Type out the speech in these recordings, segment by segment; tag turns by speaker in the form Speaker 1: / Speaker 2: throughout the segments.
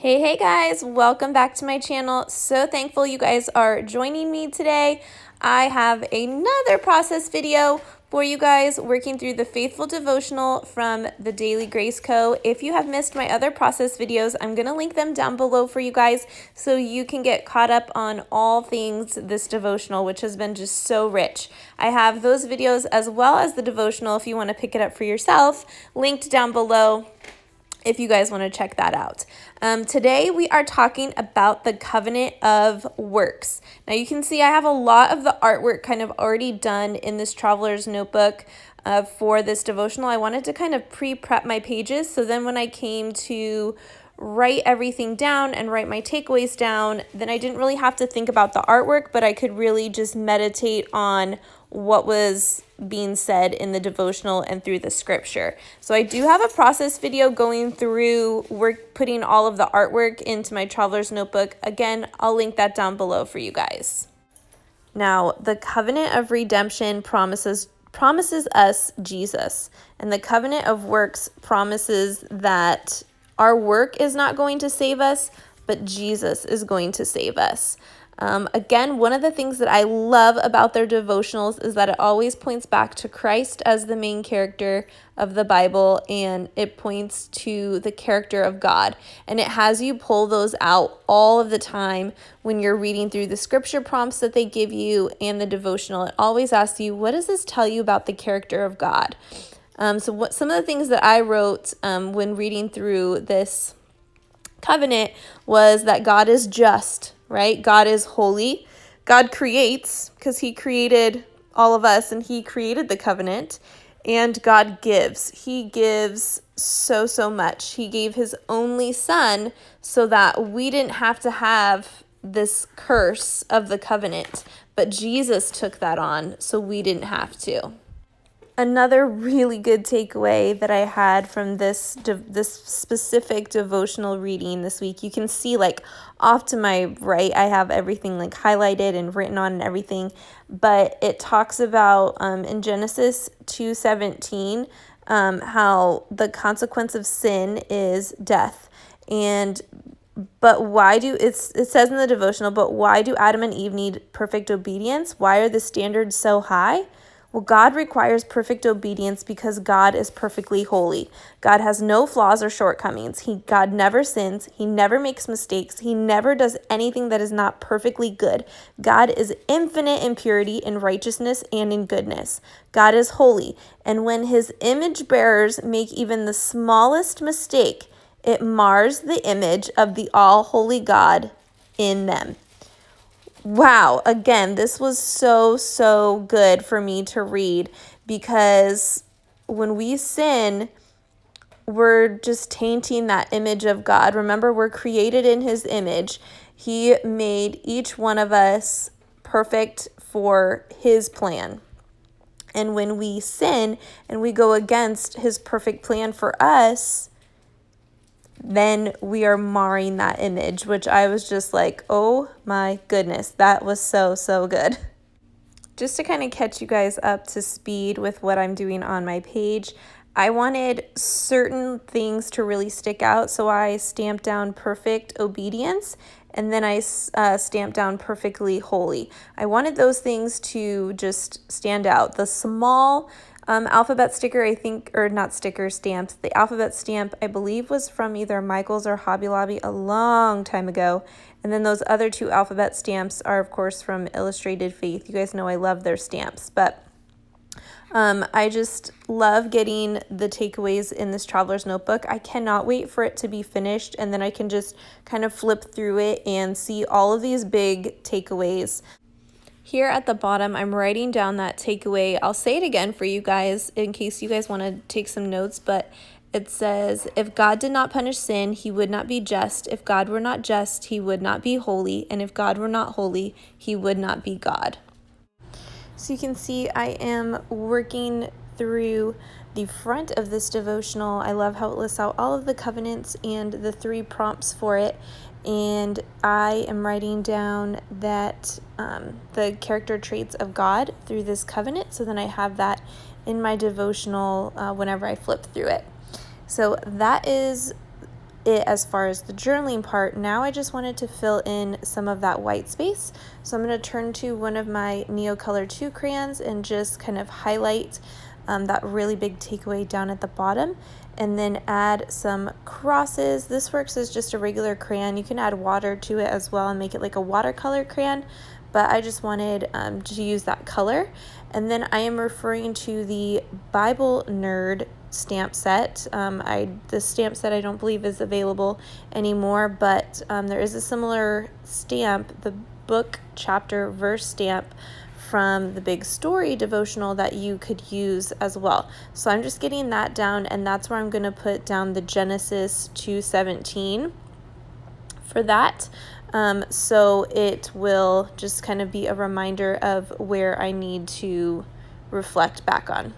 Speaker 1: Hey guys, welcome back to my channel. So thankful you guys are joining me today. I have another process video for you guys working through the Faithful Devotional from the Daily Grace Co. If you have missed my other process videos, I'm going to link them down below for you guys so you can get caught up on all things this devotional, which has been just so rich. I have those videos as well as the devotional if you want to pick it up for yourself, linked down below if you guys want to check that out. Today we are talking about the covenant of works. Now you can see I have a lot of the artwork kind of already done in this traveler's notebook for this devotional. I wanted to kind of pre-prep my pages so then when I came to write everything down and write my takeaways down, then I didn't really have to think about the artwork, but I could really just meditate on what was being said in the devotional and through the scripture. So I do have a process video going through putting all of the artwork into my traveler's notebook. Again, I'll link that down below for you guys. Now, the covenant of redemption promises us Jesus, and the covenant of works promises that our work is not going to save us, but Jesus is going to save us. Again, one of the things that I love about their devotionals is that it always points back to Christ as the main character of the Bible, and it points to the character of God. And it has you pull those out all of the time when you're reading through the scripture prompts that they give you and the devotional. It always asks you, what does this tell you about the character of God? So some of the things that I wrote when reading through this covenant was that God is just, right? God is holy. God creates because he created all of us and he created the covenant. And God gives. He gives so much. He gave his only son so that we didn't have to have this curse of the covenant. But Jesus took that on so we didn't have to. Another really good takeaway that I had from this specific devotional reading this week, you can see like off to my right, I have everything like highlighted and written on and everything, but it talks about in Genesis 2:17 how the consequence of sin is death. But why it says in the devotional, but why do Adam and Eve need perfect obedience? Why are the standards so high? Well, God requires perfect obedience because God is perfectly holy. God has no flaws or shortcomings. God never sins. He never makes mistakes. He never does anything that is not perfectly good. God is infinite in purity, in righteousness, and in goodness. God is holy. And when his image bearers make even the smallest mistake, it mars the image of the all-holy God in them. Wow, again, this was so good for me to read because when we sin, we're just tainting that image of God. Remember, we're created in his image. He made each one of us perfect for his plan. And when we sin and we go against his perfect plan for us, then we are marring that image, which I was just like, oh my goodness, that was so good. Just to kind of catch you guys up to speed with what I'm doing on my page, I wanted certain things to really stick out, so I stamped down perfect obedience, and then I stamped down perfectly holy. I wanted those things to just stand out. The small alphabet sticker, I think, or not sticker, stamps. The alphabet stamp, I believe, was from either Michael's or Hobby Lobby a long time ago. And then those other two alphabet stamps are, of course, from Illustrated Faith. You guys know I love their stamps. But I just love getting the takeaways in this traveler's notebook. I cannot wait for it to be finished, and then I can just kind of flip through it and see all of these big takeaways. Here at the bottom, I'm writing down that takeaway. I'll say it again for you guys in case you guys want to take some notes, but it says, if God did not punish sin, he would not be just. If God were not just, he would not be holy. And if God were not holy, he would not be God. So you can see I am working through the front of this devotional. I love how it lists out all of the covenants and the 3 prompts for it. And I am writing down that the character traits of God through this covenant. So then I have that in my devotional whenever I flip through it. So that is it as far as the journaling part. Now I just wanted to fill in some of that white space. So I'm going to turn to one of my Neocolor 2 crayons and just kind of highlight that really big takeaway down at the bottom, and then add some crosses. This works as just a regular crayon. You can add water to it as well and make it like a watercolor crayon, but I just wanted to use that color. And then I am referring to the Bible Nerd stamp set. This stamp set I don't believe is available anymore, but there is a similar stamp, the book chapter verse stamp from the Big Story devotional, that you could use as well. So I'm just getting that down, and that's where I'm going to put down the Genesis 2:17 for that. So it will just kind of be a reminder of where I need to reflect back on.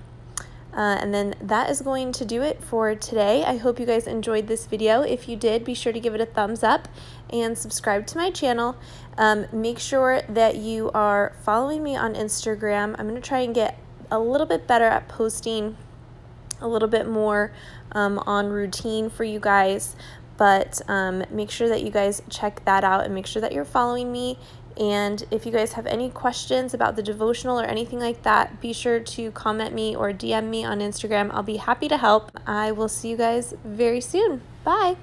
Speaker 1: And then that is going to do it for today. I hope you guys enjoyed this video. If you did, be sure to give it a thumbs up and subscribe to my channel. Make sure that you are following me on Instagram. I'm going to try and get a little bit better at posting a little bit more on routine for you guys. But make sure that you guys check that out and make sure that you're following me. And if you guys have any questions about the devotional or anything like that, be sure to comment me or DM me on Instagram. I'll be happy to help. I will see you guys very soon. Bye.